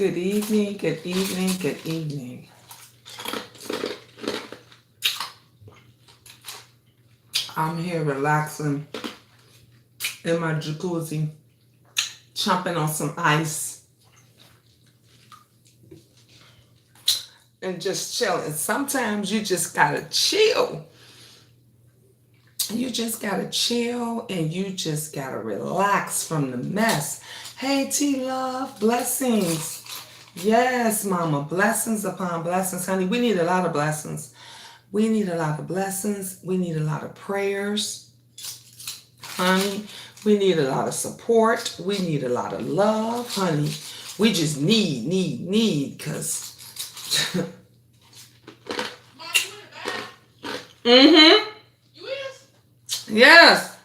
Good evening, good evening, good evening. I'm here relaxing in my jacuzzi, chomping on some ice and just chilling. Sometimes you just gotta chill. You just gotta chill and you just gotta relax from the mess. Hey, T-Love, blessings. Yes, Mama, blessings upon blessings, honey. We need a lot of blessings. We need a lot of blessings. We need a lot of prayers, honey. We need a lot of support. We need a lot of love, honey. We just need, because... mm-hmm. Yes.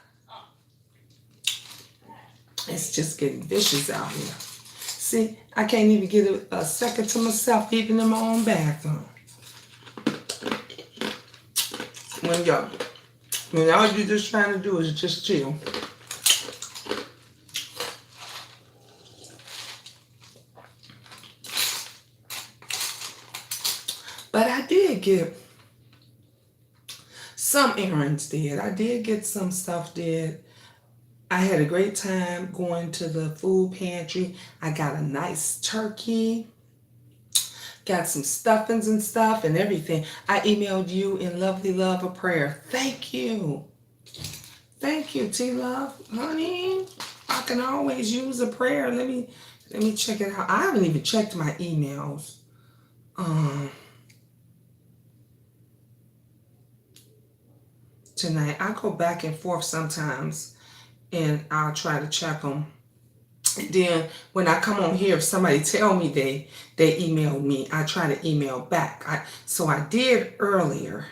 It's just getting vicious out here. See, I can't even get a second to myself, even in my own bathroom. When all you're just trying to do is just chill. But I did get some errands did. I did get some stuff did. I had a great time going to the food pantry. I got a nice turkey. Got some stuffings and stuff and everything. I emailed you in lovely love a prayer. Thank you. Thank you, T-Love. Honey, I can always use a prayer. Let me check it out. I haven't even checked my emails. Tonight. I go back and forth sometimes and I'll try to check them. And then when I come on here, if somebody tell me they emailed me, I try to email back. So I did earlier.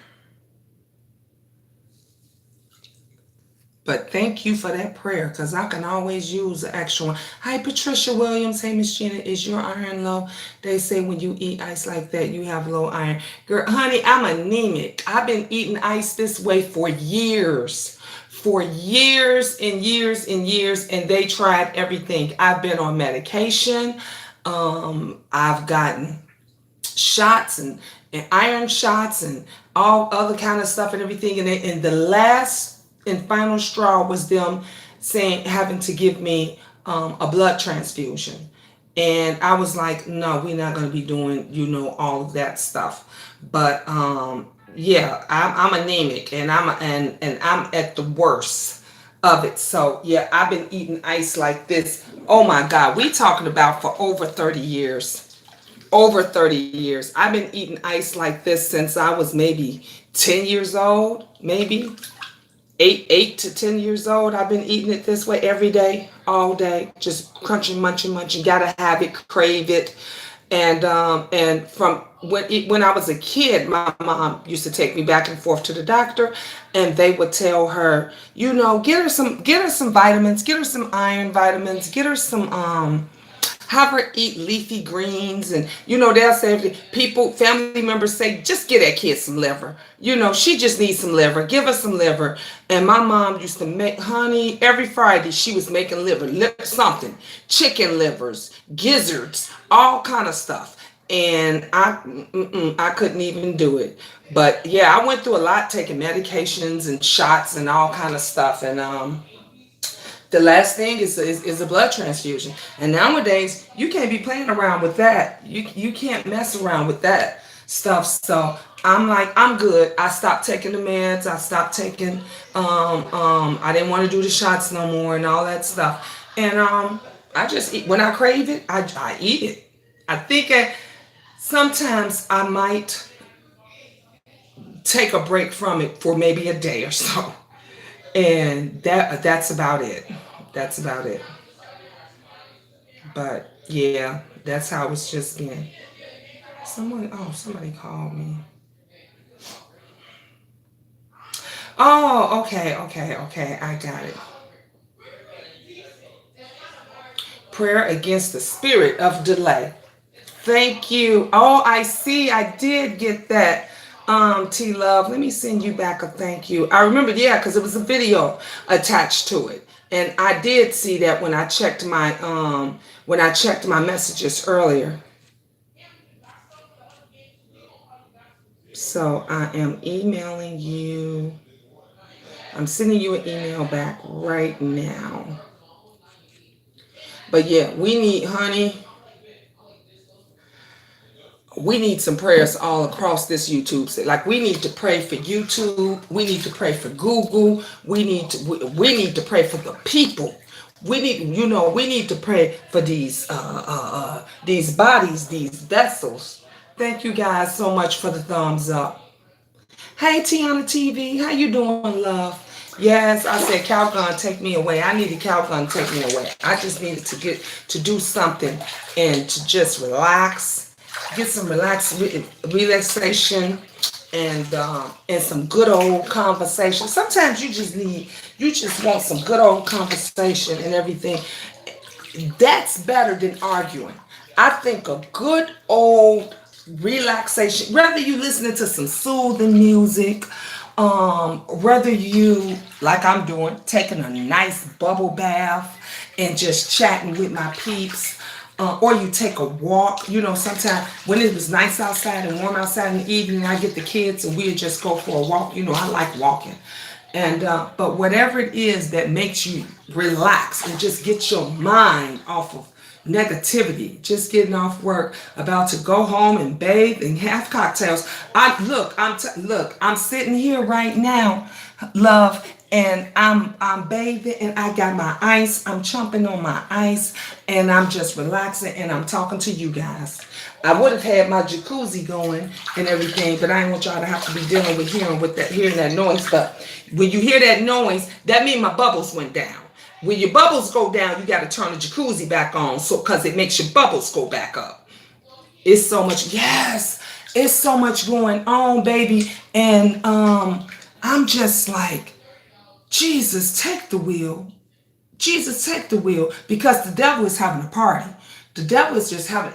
But thank you for that prayer, because I can always use the extra one. Hi, Patricia Williams. Hey, Miss Gina. Is your iron low? They say when you eat ice like that, you have low iron. Girl, honey, I'm anemic. I've been eating ice this way for years. For years and years and years, and they tried everything. I've been on medication. I've gotten shots and iron shots and all other kind of stuff and everything. And the last and final straw was them having to give me a blood transfusion. And I was like, no, we're not going to be doing, all of that stuff. But yeah, I'm anemic and I'm at the worst of it. So yeah, I've been eating ice like this. Oh my God, we talking about for over 30 years. Over 30 years. I've been eating ice like this since I was maybe 10 years old, maybe 8 to 10 years old. I've been eating it this way every day, all day, just crunching, munching. Gotta have it, crave it. And from when I was a kid, my mom used to take me back and forth to the doctor, and they would tell her, get her some vitamins, get her some iron vitamins, get her some have her eat leafy greens, and they'll say, family members say, just get that kid some liver. She just needs some liver. Give her some liver. And my mom used to make, honey, every Friday she was making liver something, chicken livers, gizzards, all kind of stuff. And I couldn't even do it. But yeah, I went through a lot, taking medications and shots and all kind of stuff. And the last thing is a blood transfusion. And nowadays, you can't be playing around with that. You can't mess around with that stuff. So I'm like, I'm good. I stopped taking the meds. I stopped taking, I didn't want to do the shots no more and all that stuff. And I just eat. When I crave it, I eat it. I think sometimes I might take a break from it for maybe a day or so. And that's about it. That's about it. But yeah, that's how it's just been. Somebody called me. Oh, okay. I got it. Prayer against the spirit of delay. Thank you. Oh, I see. I did get that. T-Love, let me send you back a thank you. I remember, yeah, because it was a video attached to it. And I did see that when I checked my messages earlier. So I am emailing you. I'm sending you an email back right now. But yeah, we need, honey, we need some prayers all across this YouTube. Like, we need to pray for YouTube. We need to pray for Google. We need to pray for the people. We need to pray for these bodies, these vessels. Thank you guys so much for the thumbs up. Hey, Tiana TV, how you doing, love? Yes, I said Calgon, take me away. I needed Calgon to take me away. I just needed to do something and to just relax, get some relaxation, and some good old conversation. Sometimes you just want some good old conversation and everything. That's better than arguing. I think a good old relaxation, whether you listening to some soothing music, whether you, like I'm doing, taking a nice bubble bath and just chatting with my peeps, or you take a walk. Sometimes when it was nice outside and warm outside in the evening, I get the kids and we just go for a walk. I like walking. And but whatever it is that makes you relax and just get your mind off of negativity, just getting off work, about to go home and bathe and have cocktails. I'm sitting here right now, love, and I'm bathing and I got my ice. I'm chomping on my ice and I'm just relaxing and I'm talking to you guys. I would have had my jacuzzi going and everything, but I didn't want y'all to have to be dealing with hearing that noise. But when you hear that noise, that means my bubbles went down. When your bubbles go down, you got to turn the jacuzzi back on, because it makes your bubbles go back up. It's so much, yes, it's so much going on, baby. And I'm just like, Jesus, take the wheel. Jesus, take the wheel, because the devil is having a party. The devil is just having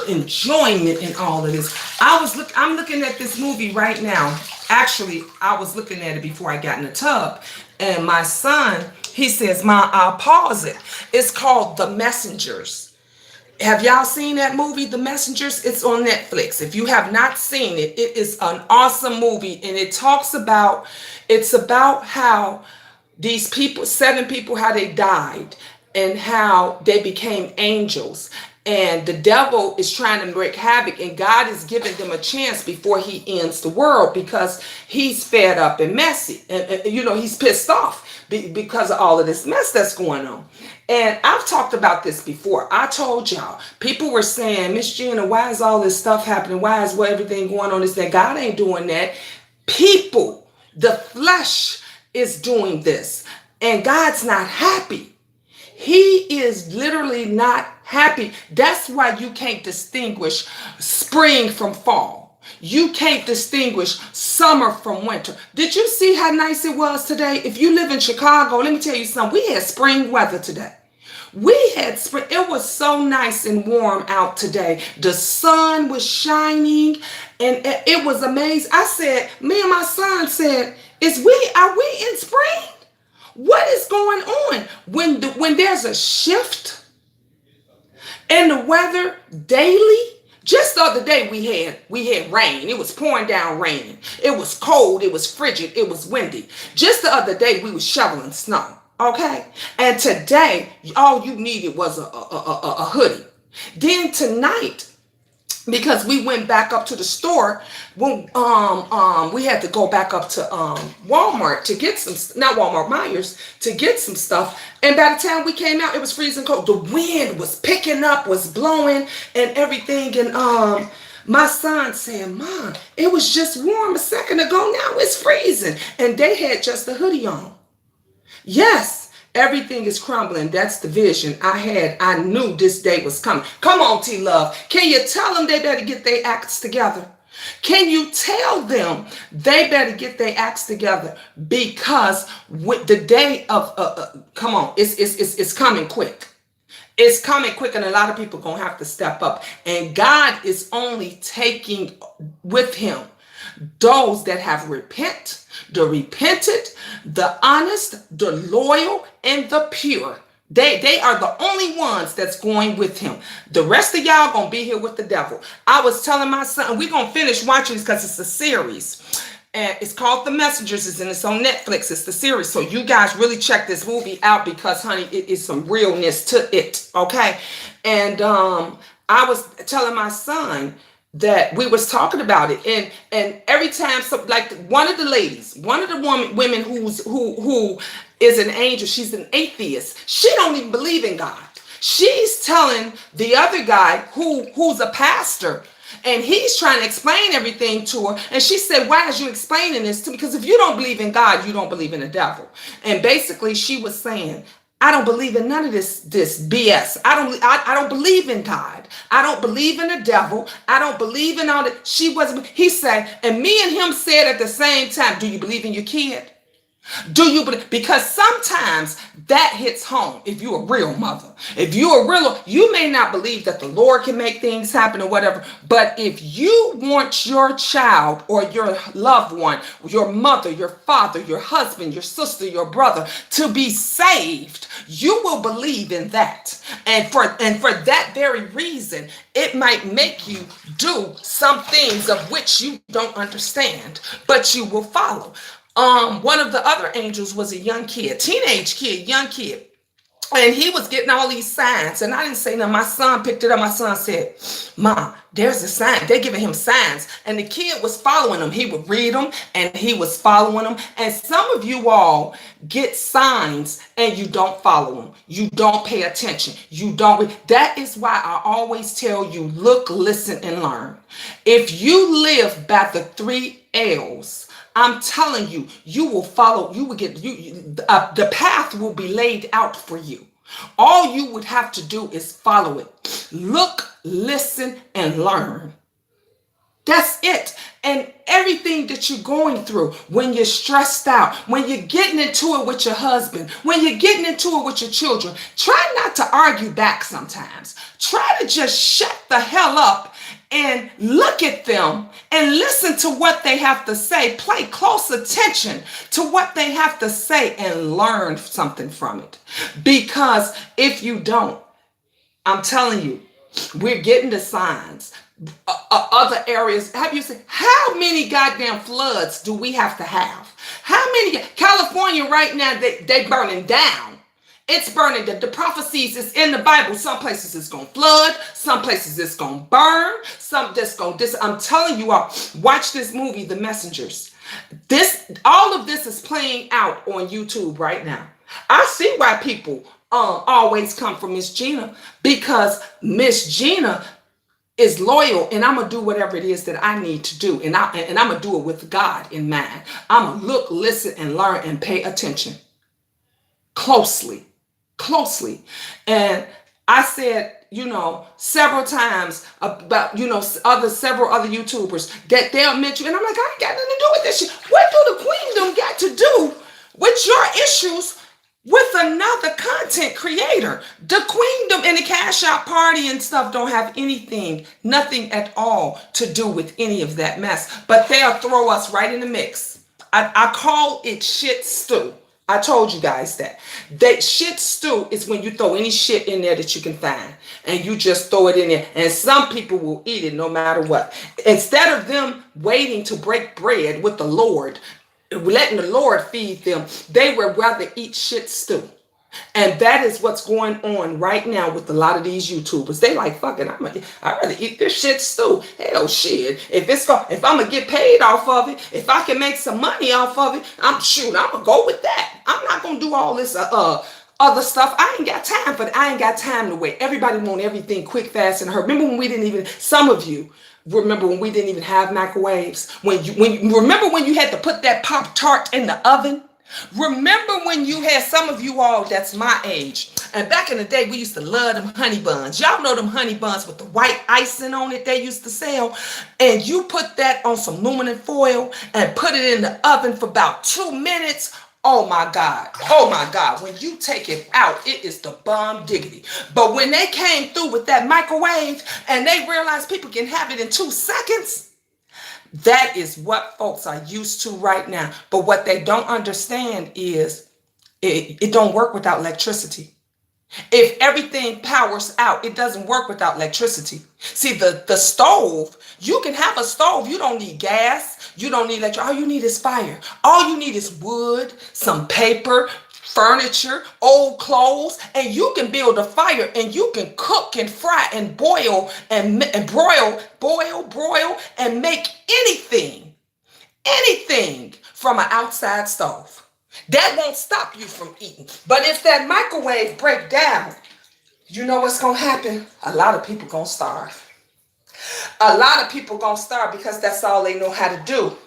enjoyment in all of this. I'm looking at this movie right now. Actually, I was looking at it before I got in the tub. And my son, he says, "Ma, I'll pause it." It's called The Messengers. Have y'all seen that movie, The Messengers? It's on Netflix. If you have not seen it, it is an awesome movie. And it's about how these people, 7 people, how they died and how they became angels. And the devil is trying to wreak havoc, and God is giving them a chance before he ends the world, because he's fed up and messy. And he's pissed off because of all of this mess that's going on. And I've talked about this before. I told y'all, people were saying, "Miss Gina, why is all this stuff happening? Why is everything going on?" This, that. God ain't doing that. People, the flesh, is doing this. And God's not happy. He is literally not happy. That's why you can't distinguish spring from fall. You can't distinguish summer from winter. Did you see how nice it was today? If you live in Chicago, let me tell you something. We had spring weather today. We had spring. It was so nice and warm out today. The sun was shining and it was amazing. I said, me and my son said, are we in spring? What is going on? When there's a shift in the weather daily, just the other day we had rain. It was pouring down rain. It was cold. It was frigid. It was windy. Just the other day we was shoveling snow. Okay, and today all you needed was a hoodie. Then tonight, because we went back up to the store, when we had to go back up to Walmart to get some, not Walmart, Myers, to get some stuff. And by the time we came out, it was freezing cold. The wind was picking up, was blowing and everything. And my son said, "Mom, it was just warm a second ago. Now it's freezing." And they had just a hoodie on. Yes, everything is crumbling. That's the vision I had. I knew this day was coming. Come on, T-Love. Can you tell them they better get their acts together? Can you tell them they better get their acts together? Because with the day of, come on, it's coming quick. It's coming quick, and a lot of people going to have to step up. And God is only taking with him those that have repent, The repentant, the honest, the loyal, and the pure. They are the only ones that's going with him. The rest of y'all gonna be here with the devil. I was telling my son, we're gonna finish watching this because it's a series. And it's called The Messengers, and it's on Netflix. It's the series. So you guys really check this movie out because, honey, it is some realness to it. Okay. And I was telling my son that we was talking about it, and every time, so like one of the ladies, one of the women who is an angel, she's an atheist. She don't even believe in God. She's telling the other guy who's a pastor, and he's trying to explain everything to her. And she said, why is you explaining this to me? Because if you don't believe in God, you don't believe in the devil. And basically she was saying, I don't believe in none of this BS. I don't believe in God. I don't believe in the devil. I don't believe in all that. He said, and me and him said at the same time, do you believe in your kid? Do you believe? Because sometimes that hits home. If you're a real mother, if you're a real, you may not believe that the Lord can make things happen or whatever. But if you want your child or your loved one, your mother, your father, your husband, your sister, your brother to be saved, you will believe in that. And for that very reason, it might make you do some things of which you don't understand, but you will follow. One of the other angels was a young kid, young kid. And he was getting all these signs. And I didn't say nothing. My son picked it up. My son said, Mom, there's a sign. They're giving him signs. And the kid was following them. He would read them and he was following them. And some of you all get signs and you don't follow them. You don't pay attention. You don't. That is why I always tell you, look, listen, and learn. If you live by the 3 L's, I'm telling you, you will follow, you will get, the path will be laid out for you. All you would have to do is follow it. Look, listen, and learn. That's it. And everything that you're going through, when you're stressed out, when you're getting into it with your husband, when you're getting into it with your children, try not to argue back sometimes. Try to just shut the hell up and look at them and listen to what they have to say. Pay close attention to what they have to say and learn something from it. Because if you don't, I'm telling you, we're getting the signs. Other areas, have you seen how many goddamn floods do we have to have? How many? California right now, they burning down. It's burning. The prophecies is in the Bible. Some places it's going to flood. Some places it's going to burn. Some just going to I'm telling you all, watch this movie, The Messengers. All of this is playing out on YouTube right now. I see why people always come for Miss Gina, because Miss Gina is loyal, and I'm going to do whatever it is that I need to do. And I'm going to do it with God in mind. I'm going to look, listen, and learn and pay attention closely. And I said, several times about, several other YouTubers that they'll mention, and I'm like, I ain't got nothing to do with this shit. What do the queendom got to do with your issues with another content creator? The queendom and the cash out party and stuff don't have nothing at all to do with any of that mess, but they'll throw us right in the mix. I call it shit stew. I told you guys that shit stew is when you throw any shit in there that you can find, and you just throw it in there, and some people will eat it no matter what. Instead of them waiting to break bread with the Lord, letting the Lord feed them, they would rather eat shit stew. And that is what's going on right now with a lot of these YouTubers. They like, fuck it, I'd rather eat this shit stew. Hell shit. If I'm gonna get paid off of it, if I can make some money off of it, I'm gonna go with that. I'm not gonna do all this other stuff. I ain't got time for that. I ain't got time to wait. Everybody want everything quick, fast, and hurt. Remember when some of you remember when we didn't even have microwaves? Remember when you had to put that Pop-Tart in the oven? Remember when you had, some of you all that's my age, and back in the day we used to love them honey buns. Y'all know them honey buns with the white icing on it they used to sell, and you put that on some aluminum foil and put it in the oven for about 2 minutes. Oh my God, when you take it out, it is the bomb diggity. But when they came through with that microwave and they realized people can have it in 2 seconds, That is what folks are used to right now. But what they don't understand is it don't work without electricity. If everything powers out, it doesn't work without electricity. See, the stove, you can have a stove. You don't need gas. You don't need electric. All you need is fire. All you need is wood, some paper, furniture, old clothes, and you can build a fire and you can cook and fry and boil and broil and make anything from an outside stove. That won't stop you from eating. But if that microwave break down, you know what's going to happen? A lot of people going to starve. A lot of people going to starve because that's all they know how to do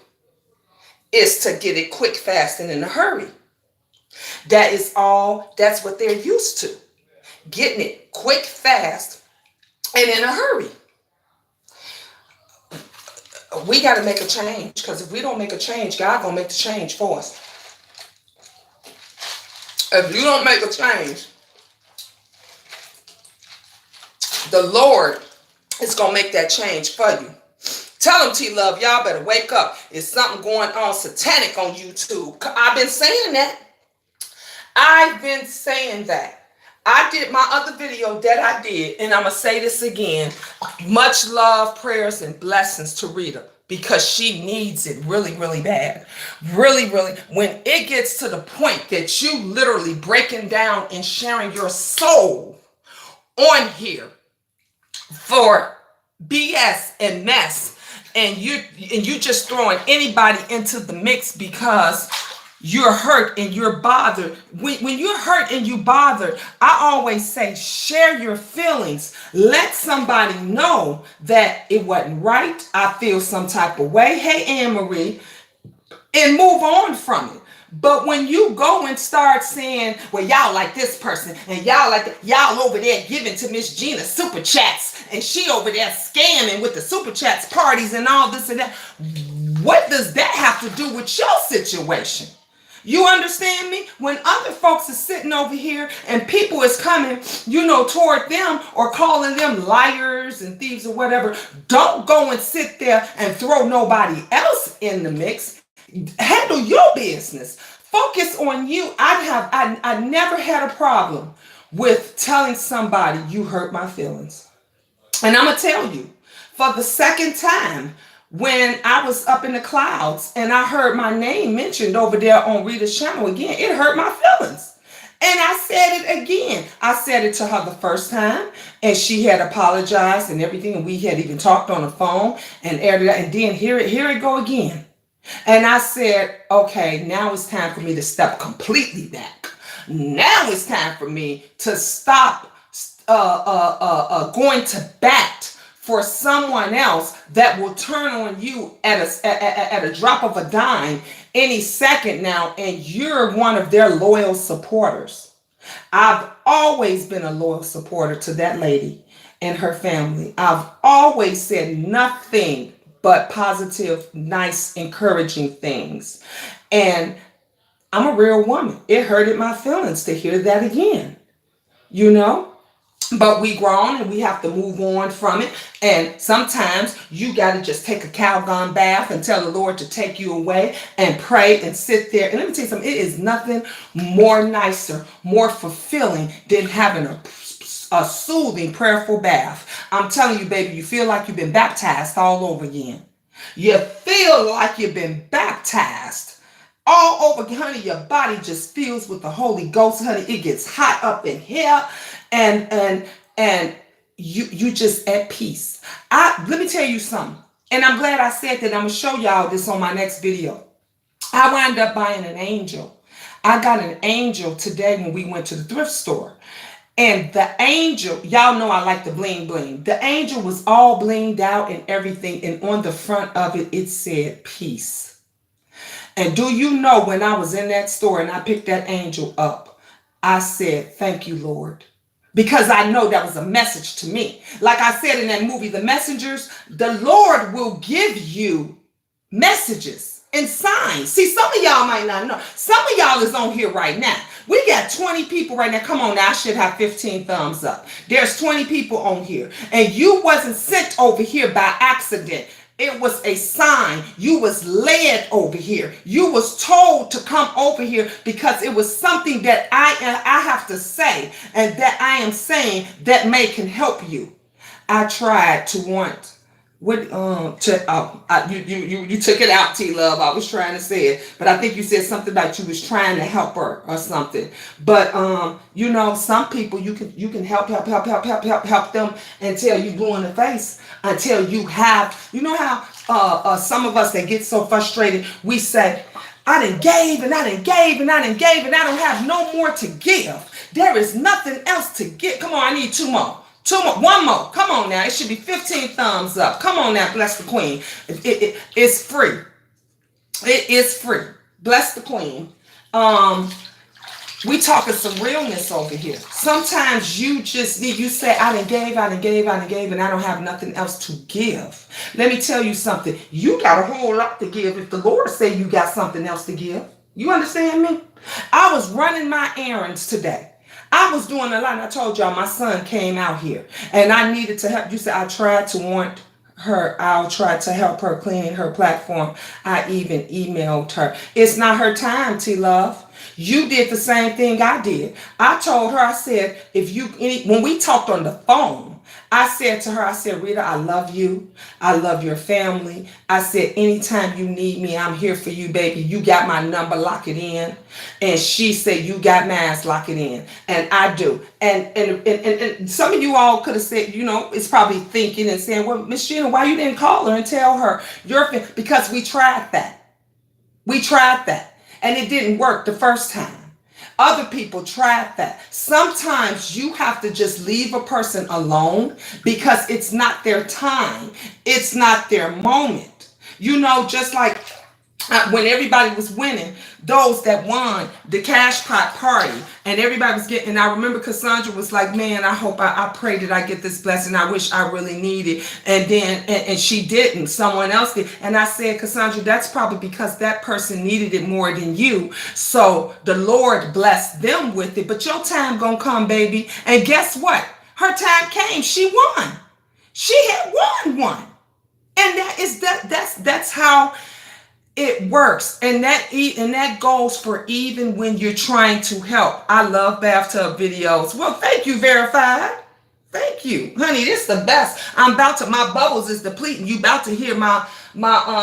is to get it quick, fast, and in a hurry. That's what they're used to. Getting it quick, fast, and in a hurry. We got to make a change, because if we don't make a change, God going to make the change for us. If you don't make a change, the Lord is going to make that change for you. Tell them, T-Love, y'all better wake up. There's something going on satanic on YouTube. I've been saying that. I did my other video that I did, and I'm going to say this again. Much love, prayers, and blessings to Rita, because she needs it really, really bad. Really, really. When it gets to the point that you literally breaking down and sharing your soul on here for BS and mess, and you just throwing anybody into the mix because you're hurt and you're bothered. When you're hurt and you bothered, I always say, share your feelings. Let somebody know that it wasn't right. I feel some type of way. Hey, Anne-Marie, and move on from it. But when you go and start saying, well, y'all like this person, and y'all like y'all over there giving to Miss Gina super chats, and she over there scamming with the super chats parties and all this and that, what does that have to do with your situation? You understand me? When other folks are sitting over here and people is coming, toward them or calling them liars and thieves or whatever, don't go and sit there and throw nobody else in the mix. Handle your business. Focus on you. I never had a problem with telling somebody you hurt my feelings. And I'm going to tell you, for the second time, when I was up in the clouds and I heard my name mentioned over there on Rita's channel again, it hurt my feelings. And I said it again. I said it to her the first time, and she had apologized and everything, and we had even talked on the phone and everything. And then here it go again. And I said, okay, now it's time for me to step completely back. Now it's time for me to stop going to bat for someone else that will turn on you at a drop of a dime any second now, and you're one of their loyal supporters. I've always been a loyal supporter to that lady and her family. I've always said nothing but positive, nice, encouraging things. And I'm a real woman. It hurted my feelings to hear that again, But we grown and we have to move on from it. And sometimes you got to just take a Calgon bath and tell the Lord to take you away and pray and sit there. And let me tell you something, it is nothing more nicer, more fulfilling than having a soothing, prayerful bath. I'm telling you, baby, you feel like you've been baptized all over again. You feel like you've been baptized all over, honey. Your body just fills with the Holy Ghost, honey. It gets hot up in here. And you just at peace. Let me tell you something. And I'm glad I said that. I'm going to show y'all this on my next video. I wound up buying an angel. I got an angel today when we went to the thrift store. And the angel, y'all know I like the bling bling. The angel was all blinged out and everything. And on the front of it, it said peace. And do you know, when I was in that store and I picked that angel up, I said, thank you, Lord. Because I know that was a message to me. Like I said in that movie, The Messengers, the Lord will give you messages and signs. See, some of y'all might not know. Some of y'all is on here right now. We got 20 people right now. Come on now, I should have 15 thumbs up. There's 20 people on here. And you wasn't sent over here by accident. It was a sign. You was led over here. You was told to come over here because it was something that I have to say and that I am saying that may can help you. I tried to want what to you took it out, T Love. I was trying to say it, but I think you said something about you was trying to help her or something. But you know, some people you can help them until you blue in the face, until you have, you know how some of us that get so frustrated, we say, I done gave and I done gave and I done gave and I don't have no more to give. There is nothing else to give. Come on, I need two more. Two more, one more. Come on now. It should be 15 thumbs up. Come on now, bless the queen. It's free. It is free. Bless the queen. We talking some realness over here. Sometimes you just need, you say, I done gave, and I don't have nothing else to give. Let me tell you something. You got a whole lot to give if the Lord say you got something else to give. You understand me? I was running my errands today. I was doing a lot, and I told y'all my son came out here, and I needed to help. You said I tried to want her. I'll try to help her clean her platform. I even emailed her. It's not her time, T Love. You did the same thing I did. I told her, I said, when we talked on the phone, I said to her, I said, Rita, I love you. I love your family. I said, anytime you need me, I'm here for you, baby. You got my number, lock it in. And she said, you got mine, lock it in. And I do. And some of you all could have said, you know, it's probably thinking and saying, well, Miss Gina, why you didn't call her and tell her? Because we tried that. We tried that. And it didn't work the first time. Other people tried that. Sometimes you have to just leave a person alone because it's not their time. It's not their moment. You know, just like when everybody was winning, those that won the cash pot party, and everybody was getting, and I remember Cassandra was like, man, I pray that I get this blessing. I wish I really need it. And then, and she didn't, someone else did. And I said, Cassandra, that's probably because that person needed it more than you. So the Lord blessed them with it, but your time gonna come, baby. And guess what? Her time came. She won. She had won one. And that's how it works. And that goes for even when you're trying to help. I love bathtub videos. Well, thank you, Verified. Thank you, honey. This is the best. My bubbles is depleting. You about to hear my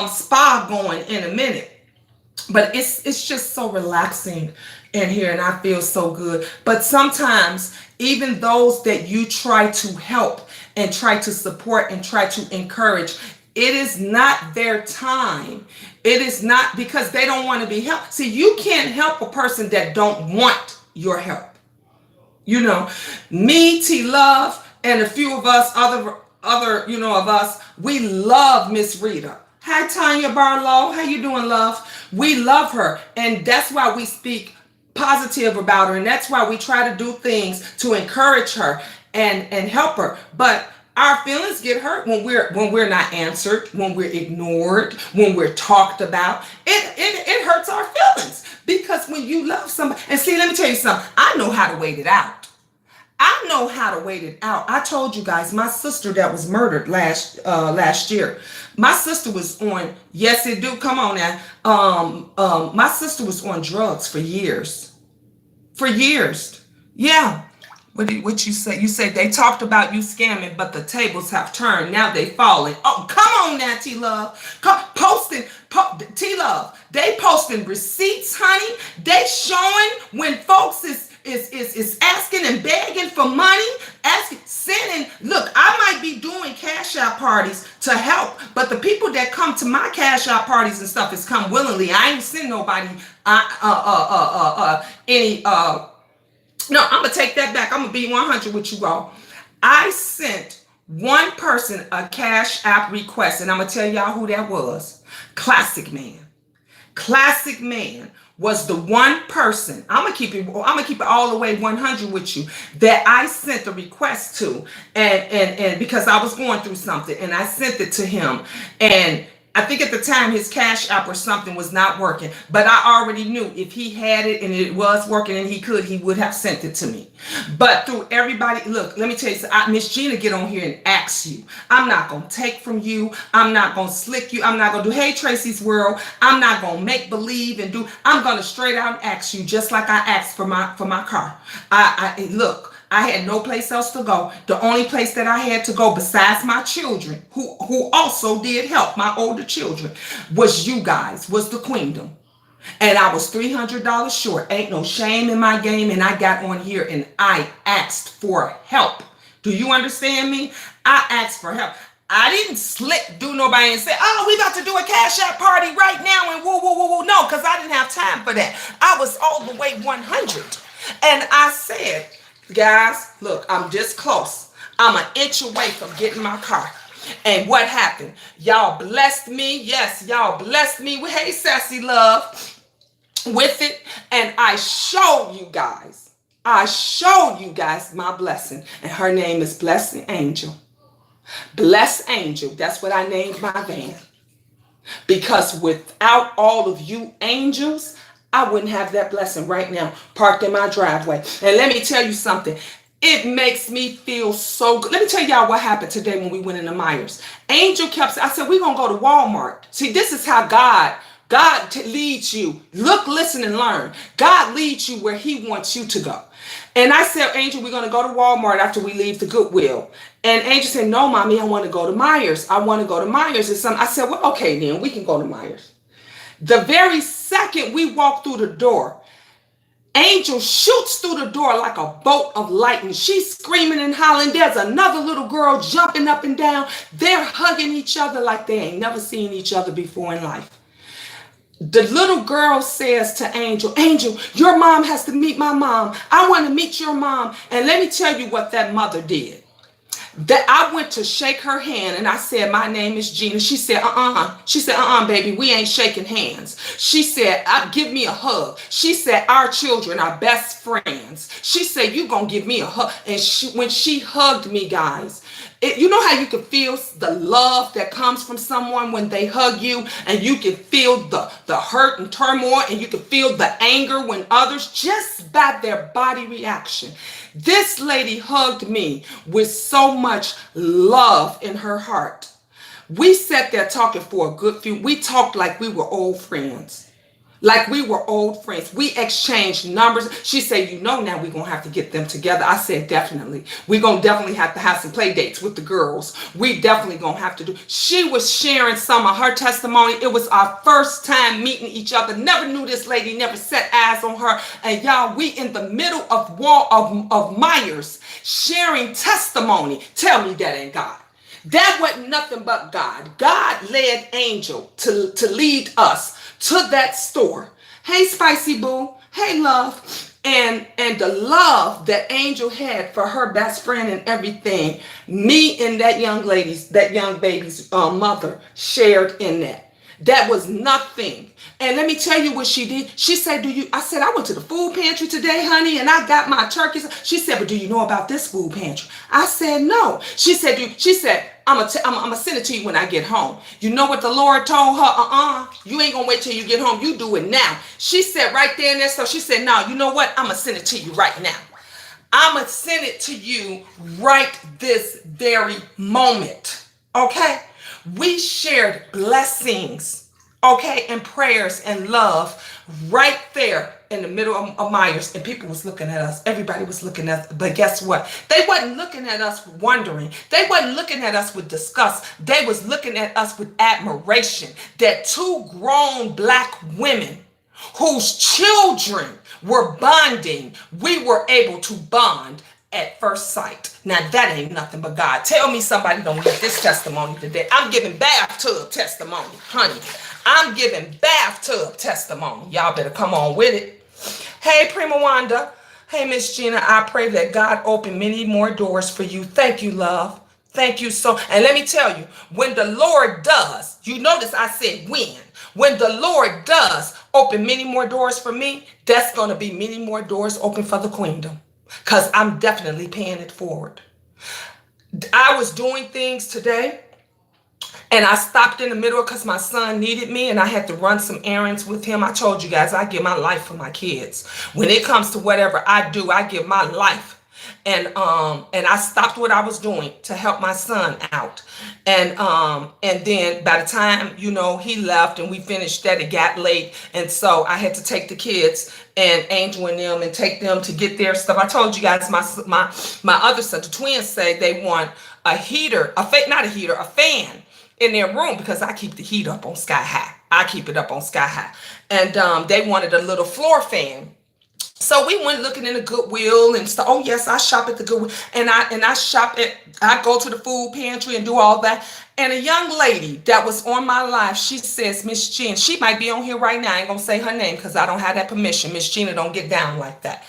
spa going in a minute. But it's just so relaxing in here, and I feel so good. But sometimes even those that you try to help and try to support and try to encourage, it is not their time. It is not because they don't want to be helped. See, you can't help a person that don't want your help. You know, me, T Love, and a few of us, other, you know, of us, we love Miss Rita. Hi, Tanya Barlow. How you doing, love? We love her. And that's why we speak positive about her. And that's why we try to do things to encourage her and help her. But our feelings get hurt when we're not answered, when we're ignored, when we're talked about. It hurts our feelings because when you love somebody, and see, let me tell you something. I know how to wait it out. I know how to wait it out. I told you guys, my sister that was murdered last year. My sister was on, yes, it do. Come on now. My sister was on drugs for years. For years. Yeah. What you say? You say they talked about you scamming, but the tables have turned. Now they falling. Oh, come on now, T Love. T Love. They posting receipts, honey. They showing when folks is asking and begging for money, sending. Look, I might be doing cash out parties to help, but the people that come to my cash out parties and stuff is come willingly. I ain't send nobody any. No, I'm going to take that back. I'm going to be 100 with you all. I sent one person a cash app request, and I'm going to tell y'all who that was. Classic Man. Classic Man was the one person, I'm going to keep it all the way 100 with you, that I sent the request to, and because I was going through something, and I sent it to him, and I think at the time his Cash App or something was not working, but I already knew if he had it and it was working and he would have sent it to me. But through everybody, look, let me tell you, Miss Gina get on here and ask you. I'm not going to take from you. I'm not going to slick you. I'm not going to do, hey, Tracy's World. I'm not going to make believe and do, I'm going to straight out ask you just like I asked for my car. Look. I had no place else to go. The only place that I had to go besides my children, who also did help, my older children, was you guys, was the Queendom. And I was $300 short. Ain't no shame in my game. And I got on here and I asked for help. Do you understand me? I asked for help. I didn't do nobody and say, oh, we about to do a Cash App party right now and woo, woo, woo, woo. No, because I didn't have time for that. I was all the way 100. And I said, guys, look, I'm this close. I'm an inch away from getting my car. And what happened? Y'all blessed me. Yes, y'all blessed me with, hey, Sassy Love, with it. And I showed you guys my blessing. And her name is Blessed Angel. Blessed Angel. That's what I named my van. Because without all of you angels, I wouldn't have that blessing right now parked in my driveway. And let me tell you something. It makes me feel so good. Let me tell y'all what happened today when we went into Myers. Angel kept saying, I said, we're going to go to Walmart. See, this is how God leads you. Look, listen, and learn. God leads you where he wants you to go. And I said, Angel, we're going to go to Walmart after we leave the Goodwill. And Angel said, no, Mommy, I want to go to Myers. I want to go to Myers. I said, well, okay, then we can go to Myers. The very second we walk through the door, Angel shoots through the door like a bolt of lightning. She's screaming and hollering. There's another little girl jumping up and down. They're hugging each other like they ain't never seen each other before in life. The little girl says to Angel, Angel, your mom has to meet my mom. I want to meet your mom. And let me tell you what that mother did. That I went to shake her hand and I said, my name is Gina. She said, She said, baby, we ain't shaking hands. She said, give me a hug. She said, our children are best friends. She said, you gonna give me a hug. And when she hugged me, guys, you know how you can feel the love that comes from someone when they hug you, and you can feel the hurt and turmoil, and you can feel the anger when others, just by their body reaction. This lady hugged me with so much love in her heart. We sat there talking for a good we talked like we were old friends. Like we were old friends. We exchanged numbers. She said, you know, now we're going to have to get them together. I said, definitely. We're going to definitely have to have some play dates with the girls. We definitely going to have to do. She was sharing some of her testimony. It was our first time meeting each other. Never knew this lady, never set eyes on her. And y'all, we in the middle of Myers sharing testimony. Tell me that ain't God. That wasn't nothing but God. God led Angel to lead us to that store. Hey, Spicy Boo. Hey, love. And the love that Angel had for her best friend and everything, me and that young baby's mother shared in that. That was nothing. And let me tell you what she did. She said, I said, I went to the food pantry today, honey, and I got my turkeys. She said, but do you know about this food pantry? I said, no. She said, I'm going to send it to you when I get home. You know what the Lord told her? You ain't going to wait till you get home. You do it now. She said right there and there. So she said, no, you know what? I'm going to send it to you right now. I'm going to send it to you right this very moment. Okay? We shared blessings, okay, and prayers and love right there in the middle of Myers, and people was looking at us. Everybody was looking at us, but guess what? They wasn't looking at us wondering. They wasn't looking at us with disgust. They was looking at us with admiration that two grown black women whose children were bonding, we were able to bond at first sight. Now that ain't nothing but God. Tell me somebody don't get this testimony today. I'm giving bathtub testimony, honey. I'm giving bathtub testimony. Y'all better come on with it. Hey, Prima Wanda. Hey, Miss Gina. I pray that God open many more doors for you. Thank you, love. Thank you so. And let me tell you, when the Lord does, you notice I said when the Lord does open many more doors for me, that's going to be many more doors open for the Queendom. Because I'm definitely paying it forward. I was doing things today And I stopped in the middle because my son needed me and I had to run some errands with him. I told you guys I give my life for my kids. When it comes to whatever I do, I give my life. And I stopped what I was doing to help my son out. And then by the time, he left and we finished that, it got late. And so I had to take the kids and Angel and them and take them to get their stuff. I told you guys my other son, the twins, say they want a heater, not a heater, a fan in their room because I keep the heat up on sky high. I keep it up on sky high. And they wanted a little floor fan. So we went looking in the Goodwill and stuff. Oh yes, I shop at the Goodwill, and I go to the food pantry and do all that. And a young lady that was on my live, she says, Miss Gina, she might be on here right now. I ain't gonna say her name because I don't have that permission. Miss Gina don't get down like that.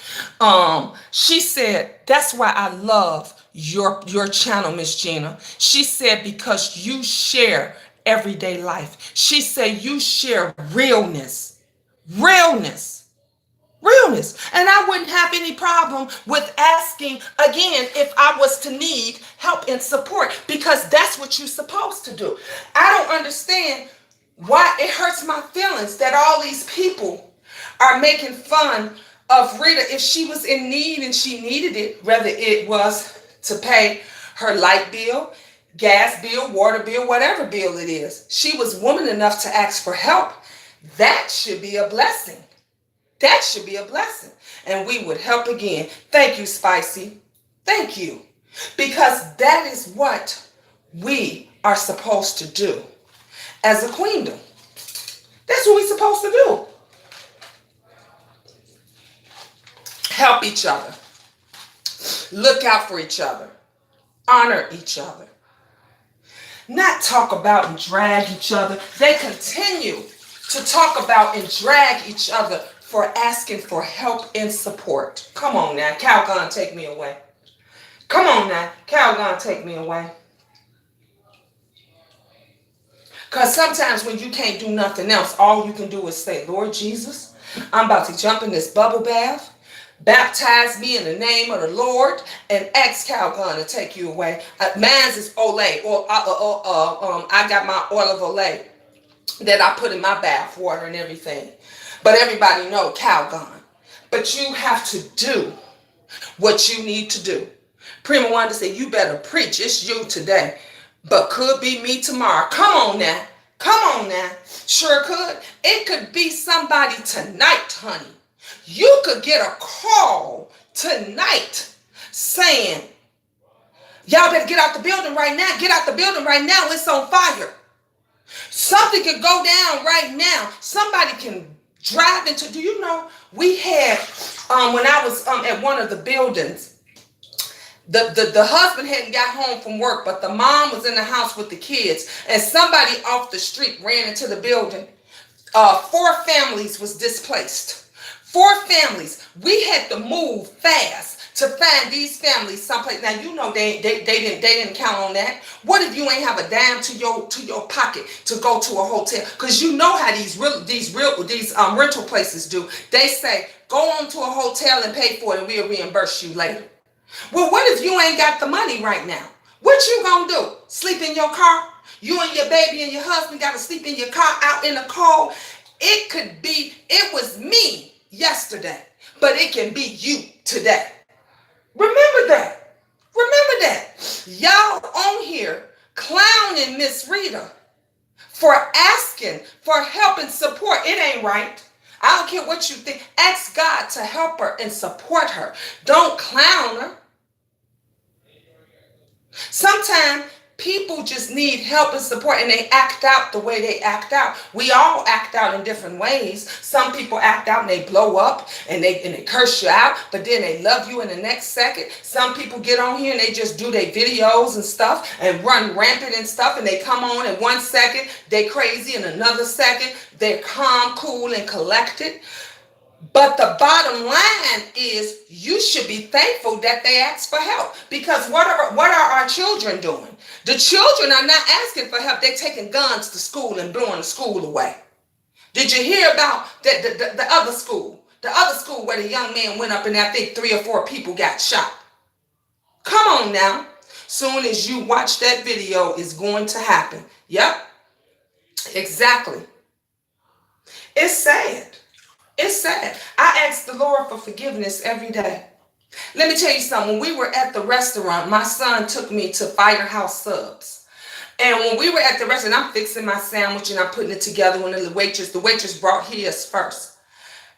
She said, that's why I love your channel, Miss Gina. She said, because you share everyday life. She said you share realness. Realness. Realness. And I wouldn't have any problem with asking again if I was to need help and support because that's what you're supposed to do. I don't understand why it hurts my feelings that all these people are making fun of Rita if she was in need and she needed it, whether it was to pay her light bill, gas bill, water bill, whatever bill it is. She was woman enough to ask for help. That should be a blessing. That should be a blessing. And we would help again. Thank you, Spicy. Thank you. Because that is what we are supposed to do as a queendom. That's what we're supposed to do. Help each other. Look out for each other. Honor each other. Not talk about and drag each other. They continue to talk about and drag each other for asking for help and support. Come on now, Calgon, take me away. Come on now, Calgon, take me away. Because sometimes when you can't do nothing else, all you can do is say, Lord Jesus, I'm about to jump in this bubble bath. Baptize me in the name of the Lord and ask Calgon to take you away. Mine's is Olay, or I got my oil of Olay that I put in my bath water and everything. But everybody know Calgon. But you have to do what you need to do. Prima wanted to say, you better preach. It's you today. But could be me tomorrow. Come on now. Come on now. Sure could. It could be somebody tonight, honey. You could get a call tonight saying, y'all better get out the building right now. Get out the building right now. It's on fire. Something could go down right now. Somebody can drive into, do you know, we had, when I was at one of the buildings, the husband hadn't got home from work, but the mom was in the house with the kids, and somebody off the street ran into the building. 4 families was displaced. 4 families. We had to move fast to find these families someplace. Now you know they didn't count on that. What if you ain't have a dime to your pocket to go to a hotel? Because you know how these rental places do. They say go on to a hotel and pay for it, and we'll reimburse you later. Well, what if you ain't got the money right now? What you gonna do? Sleep in your car? You and your baby and your husband got to sleep in your car out in the cold. It was me yesterday, but it can be you today. Remember that. Remember that. Y'all on here clowning Miss Rita for asking for help and support. It ain't right. I don't care what you think. Ask God to help her and support her. Don't clown her. Sometimes people just need help and support, and they act out the way they act out. We all act out in different ways. Some people act out and they blow up and they curse you out, but then they love you in the next second. Some people get on here and they just do their videos and stuff and run rampant and stuff, and they come on in 1 second, they crazy, in another second, they're calm, cool, and collected. But the bottom line is you should be thankful that they asked for help, because what are our children doing? The children are not asking for help. They're taking guns to school and blowing the school away. Did you hear about the other school? The other school where the young man went up and I think 3 or 4 people got shot. Come on now. Soon as you watch that video, it's going to happen. Yep, exactly. It's sad. It's sad. I ask the Lord for forgiveness every day. Let me tell you something. When we were at the restaurant, my son took me to Firehouse Subs. And when we were at the restaurant, I'm fixing my sandwich and I'm putting it together when the waitress brought his first.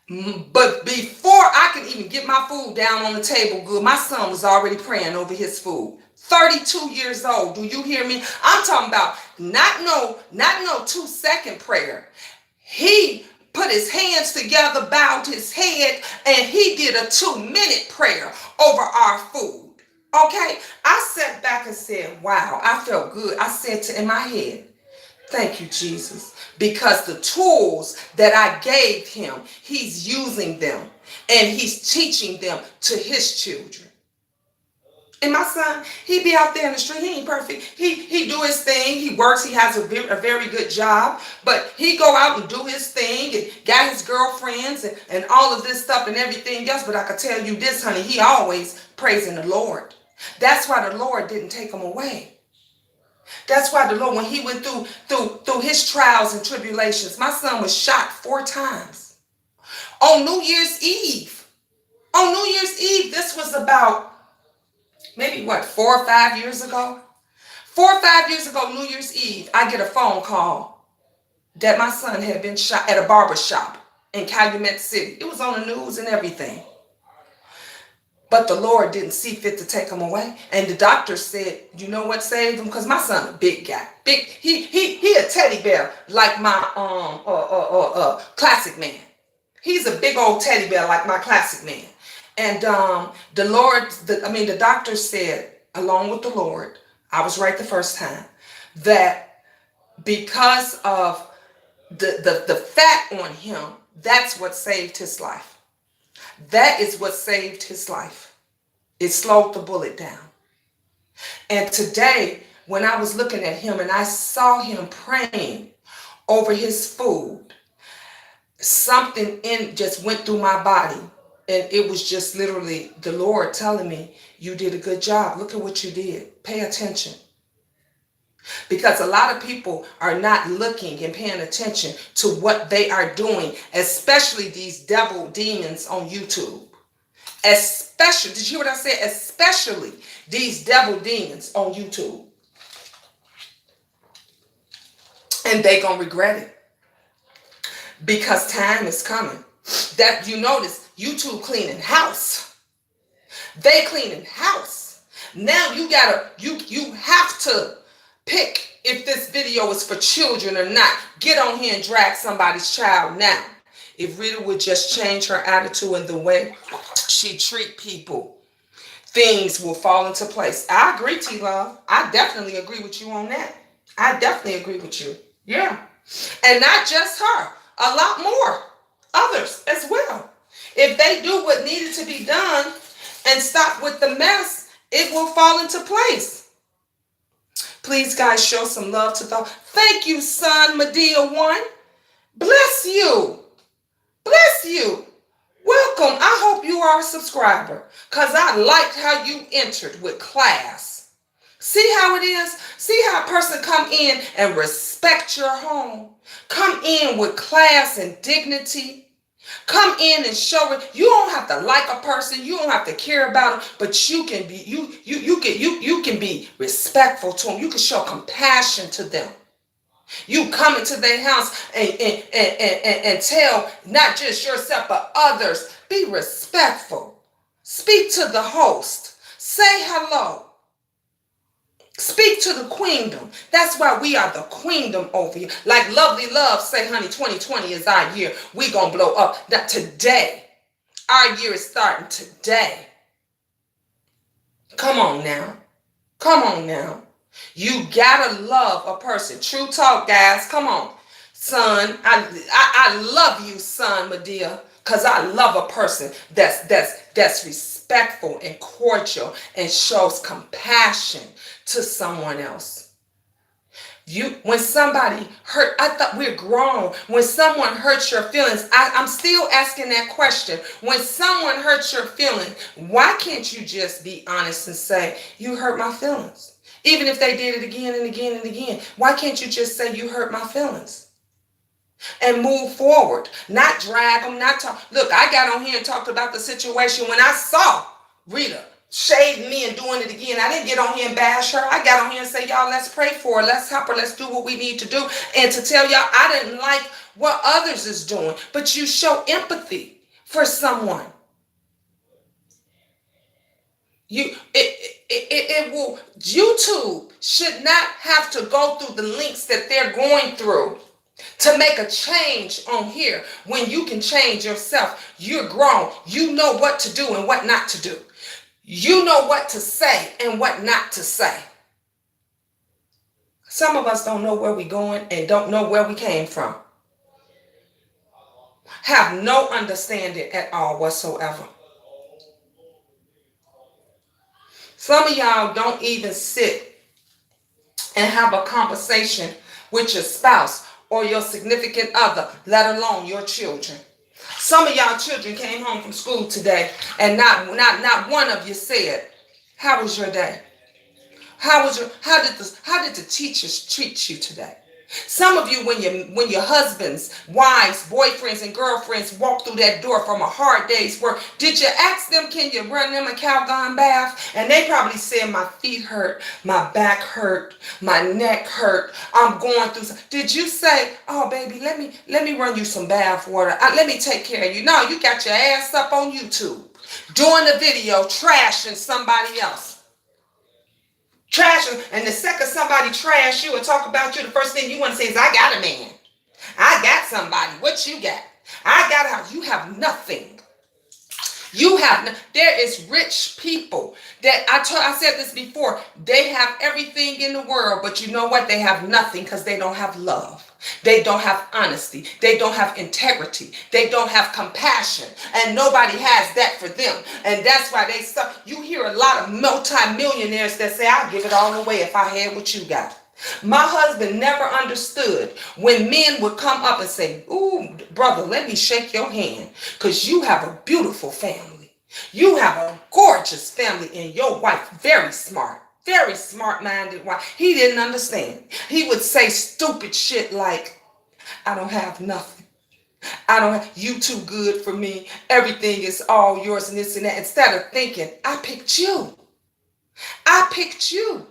But before I could even get my food down on the table good, my son was already praying over his food. 32 years old. Do you hear me? I'm talking about not no 2-second prayer. He put his hands together, bowed his head, and he did a 2-minute prayer over our food. Okay? I sat back and said, wow, I felt good. I said in my head, thank you, Jesus, because the tools that I gave him, he's using them and he's teaching them to his children. And my son, he be out there in the street. He ain't perfect. He do his thing. He works. He has a very good job. But he go out and do his thing and got his girlfriends and all of this stuff and everything else. But I can tell you this, honey, he always praising the Lord. That's why the Lord didn't take him away. That's why the Lord, when he went through his trials and tribulations, my son was shot 4 times. On New Year's Eve. On New Year's Eve, this was about maybe 4 or 5 years ago? 4 or 5 years ago, New Year's Eve, I get a phone call that my son had been shot at a barber shop in Calumet City. It was on the news and everything. But the Lord didn't see fit to take him away. And the doctor said, you know what saved him? Because my son a big guy. Big, he a teddy bear like my classic man. He's a big old teddy bear like my classic man. And the doctor said, along with the Lord, I was right the first time, that because of the fat on him, that's what saved his life. That is what saved his life. It slowed the bullet down. And today, when I was looking at him and I saw him praying over his food, something just went through my body. And it was just literally the Lord telling me, you did a good job. Look at what you did. Pay attention. Because a lot of people are not looking and paying attention to what they are doing, especially these devil demons on YouTube. Especially, did you hear what I said? Especially these devil demons on YouTube. And they gonna regret it. Because time is coming. That you notice, YouTube cleaning house. They cleaning house. Now you have to pick if this video is for children or not. Get on here and drag somebody's child now. If Rita would just change her attitude and the way she treat people, things will fall into place. I agree, T-Love. I definitely agree with you on that. I definitely agree with you. Yeah. And not just her. A lot more. Others as well. If they do what needed to be done and stop with the mess, it will fall into place. Please, guys, show some love to them. Thank you, son, Medea 1. Bless you. Bless you. Welcome. I hope you are a subscriber because I liked how you entered with class. See how it is? See how a person come in and respect your home? Come in with class and dignity. Come in and show it. You don't have to like a person. You don't have to care about them, but you can be you can be respectful to them. You can show compassion to them. You come into their house and tell not just yourself but others. Be respectful. Speak to the host. Say hello. Speak to the queendom. That's why we are the queendom over here. Like Lovely Love say, honey, 2020 is our year. We gonna blow up. That today. Our year is starting today. Come on now. Come on now. You gotta love a person. True talk, guys. Come on. Son, I love you, son, Medea, because I love a person that's respectful and cordial and shows compassion to someone else. When somebody hurt, I thought we're grown. When someone hurts your feelings, I'm still asking that question. When someone hurts your feelings, why can't you just be honest and say, you hurt my feelings? Even if they did it again and again and again, why can't you just say you hurt my feelings? And move forward, not drag them, not talk. Look, I got on here and talked about the situation when I saw Rita shade me and doing it again. I didn't get on here and bash her. I got on here and say, y'all, let's pray for her. Let's help her. Let's do what we need to do. And to tell y'all, I didn't like what others is doing, but you show empathy for someone. It will, YouTube should not have to go through the links that they're going through to make a change on here when you can change yourself. You're grown. You know what to do and what not to do. You know what to say and what not to say. Some of us don't know where we're going and don't know where we came from. Have no understanding at all whatsoever. Some of y'all don't even sit and have a conversation with your spouse or your significant other, let alone your children. Some of y'all children came home from school today and not one of you said, how was your day? How did the teachers treat you today? Some of you, when your husbands, wives, boyfriends, and girlfriends walk through that door from a hard day's work, did you ask them, can you run them a Calgon bath? And they probably said, my feet hurt, my back hurt, my neck hurt, I'm going through something. Did you say, oh baby, let me run you some bath water, let me take care of you? No, you got your ass up on YouTube doing the video trashing somebody else. Trash, and the second somebody trash you or talk about you, the first thing you want to say is, I got a man. I got somebody. What you got? I got a house. You have nothing. There is rich people that I said this before. They have everything in the world, but you know what? They have nothing because they don't have love. They don't have honesty. They don't have integrity. They don't have compassion. And nobody has that for them. And that's why they suck. You hear a lot of multi-millionaires that say, I'll give it all away if I had what you got. My husband never understood when men would come up and say, ooh, brother, let me shake your hand because you have a beautiful family. You have a gorgeous family and your wife very smart. Very smart-minded wife. He didn't understand. He would say stupid shit like, I don't have nothing. You too good for me. Everything is all yours and this and that. Instead of thinking, I picked you. I picked you.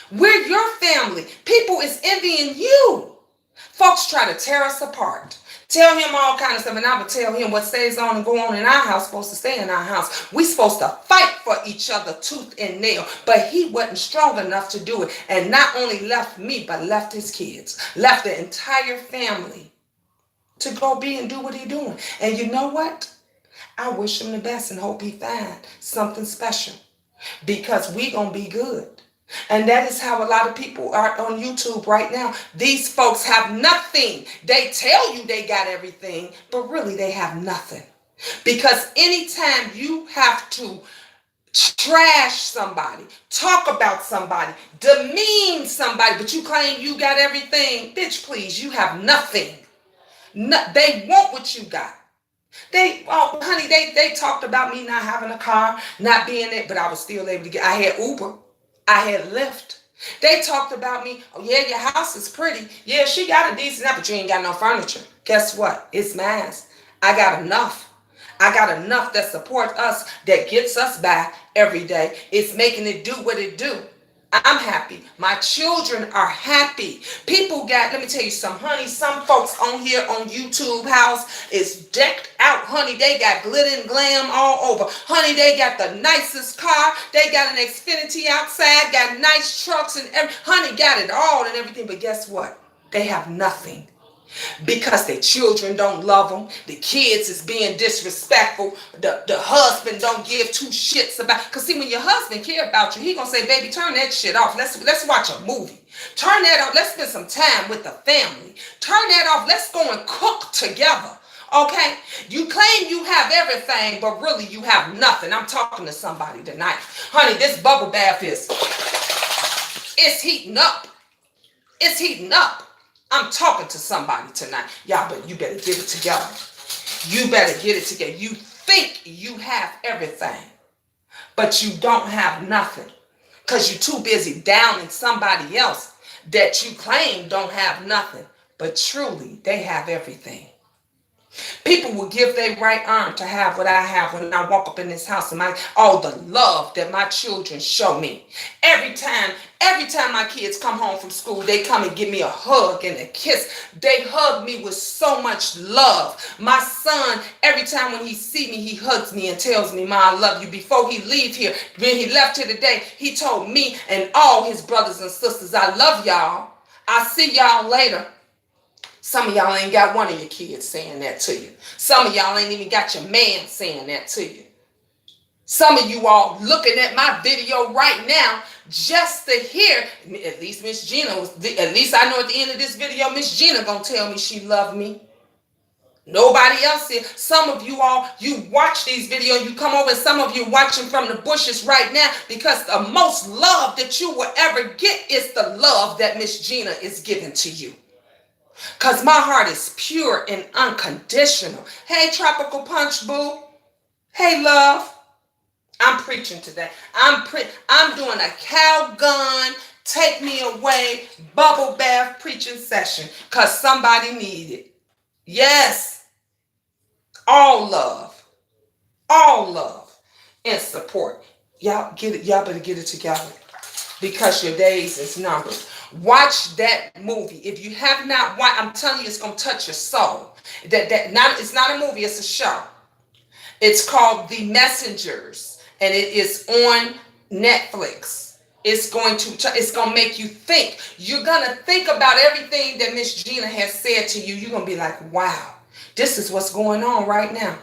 We're your family. People is envying you. Folks try to tear us apart. Tell him all kind of stuff, and I would tell him what stays on and go on in our house supposed to stay in our house. We supposed to fight for each other tooth and nail, but he wasn't strong enough to do it, and not only left me, but left his kids, left the entire family to go be and do what he doing. And you know what? I wish him the best and hope he find something special, because we gonna be good. And that is how a lot of people are on YouTube right now. These folks have nothing. They tell you they got everything, but really they have nothing. Because anytime you have to trash somebody, talk about somebody, demean somebody, but you claim you got everything, bitch, please, you have nothing. They want what you got. They talked about me not having a car, not being it, but I was still able to get, I had Uber. I had Lyft. They talked about me. Oh, yeah, your house is pretty. Yeah, she got a decent house, but you ain't got no furniture. Guess what? It's mine. I got enough. I got enough that supports us, that gets us by every day. It's making it do what it do. I'm happy. My children are happy. People got, let me tell you something, honey, some folks on here on YouTube house is decked out, honey. They got glitter and glam all over. Honey, they got the nicest car. They got an Xfinity outside, got nice trucks and honey, got it all and everything. But guess what? They have nothing. Because their children don't love them. The kids is being disrespectful. The husband don't give two shits about. Because see, when your husband care about you, he gonna say, baby, turn that shit off. Let's watch a movie. Turn that off. Let's spend some time with the family. Turn that off. Let's go and cook together. Okay? You claim you have everything, but really you have nothing. I'm talking to somebody tonight. Honey, this bubble bath it's heating up. It's heating up. I'm talking to somebody tonight. Y'all, but you better get it together. You better get it together. You think you have everything, but you don't have nothing because you're too busy downing somebody else that you claim don't have nothing, but truly they have everything. People will give their right arm to have what I have when I walk up in this house, and all the love that my children show me. Every time my kids come home from school, they come and give me a hug and a kiss. They hug me with so much love. My son, every time when he see me, he hugs me and tells me, "Ma, I love you." Before he leave here, when he left here today, he told me and all his brothers and sisters, "I love y'all. I'll see y'all later." Some of y'all ain't got one of your kids saying that to you. Some of y'all ain't even got your man saying that to you. Some of you all looking at my video right now just to hear, at least Miss Gina at least I know at the end of this video, Miss Gina gonna tell me she loved me. Nobody else here. Some of you all, you watch these videos, you come over, and some of you watching from the bushes right now, because the most love that you will ever get is the love that Miss Gina is giving to you. Because my heart is pure and unconditional. Hey, Tropical Punch Boo. Hey, love. I'm preaching today. I'm doing a Calgon, take me away, bubble bath preaching session because somebody needed it. Yes. All love. All love and support. Y'all get it. Y'all better get it together because your days is numbered. Watch that movie. If you have not watched, I'm telling you, it's going to touch your soul. It's not a movie, it's a show. It's called The Messengers, and it is on Netflix. It's going to make you think. You're going to think about everything that Miss Gina has said to you. You're going to be like, wow, this is what's going on right now.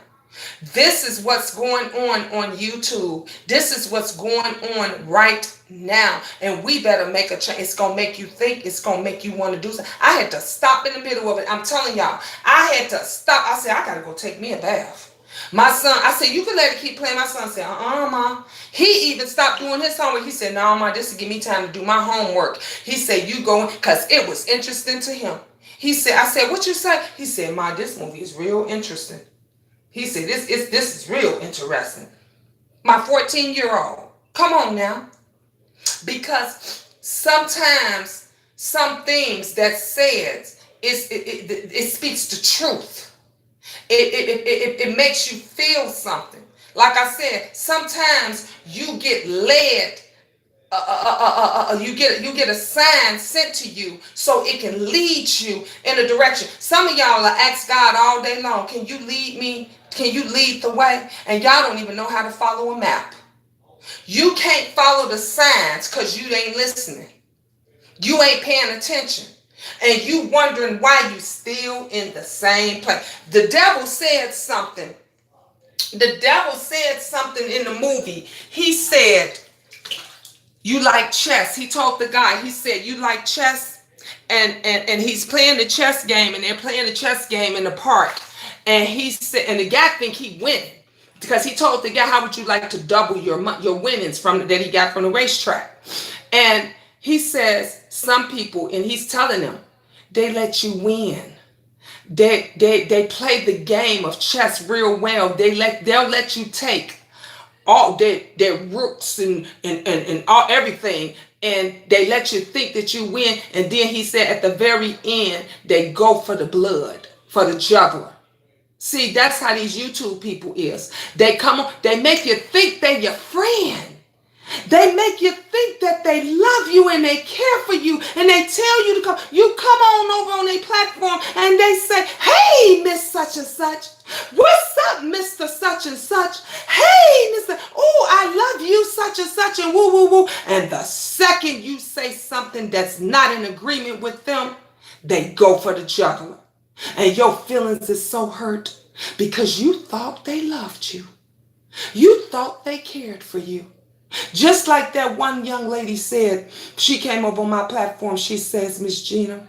This is what's going on YouTube. This is what's going on right now. And we better make a change. It's going to make you think. It's going to make you want to do something. I had to stop in the middle of it. I'm telling y'all, I had to stop. I said, I got to go take me a bath. My son, I said, you can let it keep playing. My son said, Ma. He even stopped doing his homework. He said, no, Ma, this will give me time to do my homework. He said, you go, because it was interesting to him. He said, I said, what you say? He said, Ma, this movie is real interesting. He said, this is real interesting. My 14-year-old. Come on now. Because sometimes some things that says, it speaks the truth. It makes you feel something. Like I said, sometimes you get led. You get a sign sent to you so it can lead you in a direction. Some of y'all are ask God all day long, can you lead me? Can you lead the way? And y'all don't even know how to follow a map. You can't follow the signs because you ain't listening. You ain't paying attention. And you wondering why you still in the same place. The devil said something. The devil said something in the movie. He said, you like chess. He told the guy, he said, you like chess? And he's playing the chess game, and they're playing the chess game in the park. And he said, and the guy think he winning because he told the guy, how would you like to double your winnings that he got from the racetrack? And he says, some people, and he's telling them, they let you win. They play the game of chess real well. They'll let you take all their rooks and all everything, and they let you think that you win. And then he said at the very end, they go for the blood, for the juggler. See, that's how these YouTube people is. They come on, they make you think they're your friend. They make you think that they love you and they care for you, and they tell you to come. You come on over on their platform and they say, hey, Miss Such and Such. What's up, Mr. Such and Such? Hey, Mr. Oh, I love you, such and such, and woo, woo, woo. And the second you say something that's not in agreement with them, they go for the juggler. And your feelings is so hurt because you thought they loved you. You thought they cared for you. Just like that one young lady said, she came over on my platform. She says, Miss Gina,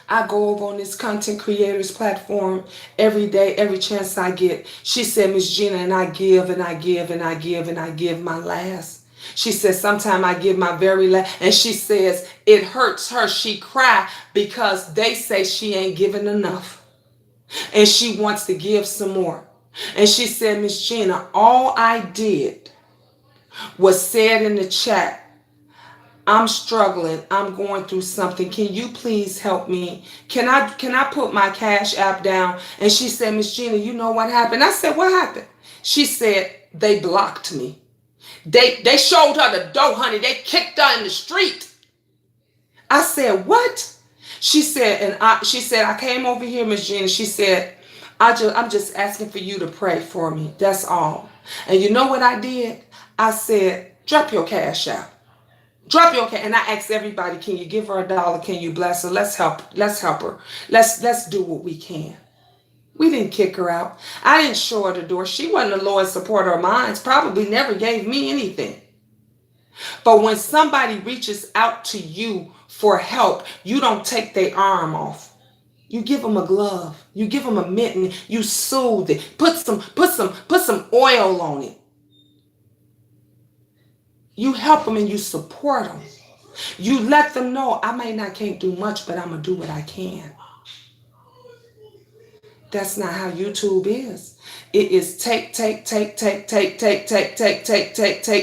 I go over on this content creators platform every day, every chance I get. She said, Miss Gina, and I give and I give and I give and I give my last. She says, sometimes I give my very last. And she says, It hurts her. She cry because they say she ain't giving enough. And she wants to give some more. And she said, Miss Gina, all I did was said in the chat, I'm struggling. I'm going through something. Can you please help me? Can I put my Cash App down? And she said, Miss Gina, you know what happened? I said, what happened? She said, they blocked me. They showed her the door, honey. They kicked her in the street. I said, what? She said, she said, I came over here, Miss Gina. She said, I'm just asking for you to pray for me. That's all. And you know what I did? I said, drop your Cash App. Drop your cash. And I asked everybody, can you give her $1? Can you bless her? Let's help. Let's help her. Let's do what we can. We didn't kick her out. I didn't show her the door. She wasn't a loyal supporter of mine. Probably never gave me anything. But when somebody reaches out to you for help, you don't take their arm off. You give them a glove. You give them a mitten. You soothe it. Put some oil on it. You help them and you support them. You let them know, I may not can't do much, but I'm going to do what I can. That's not how YouTube is. It is take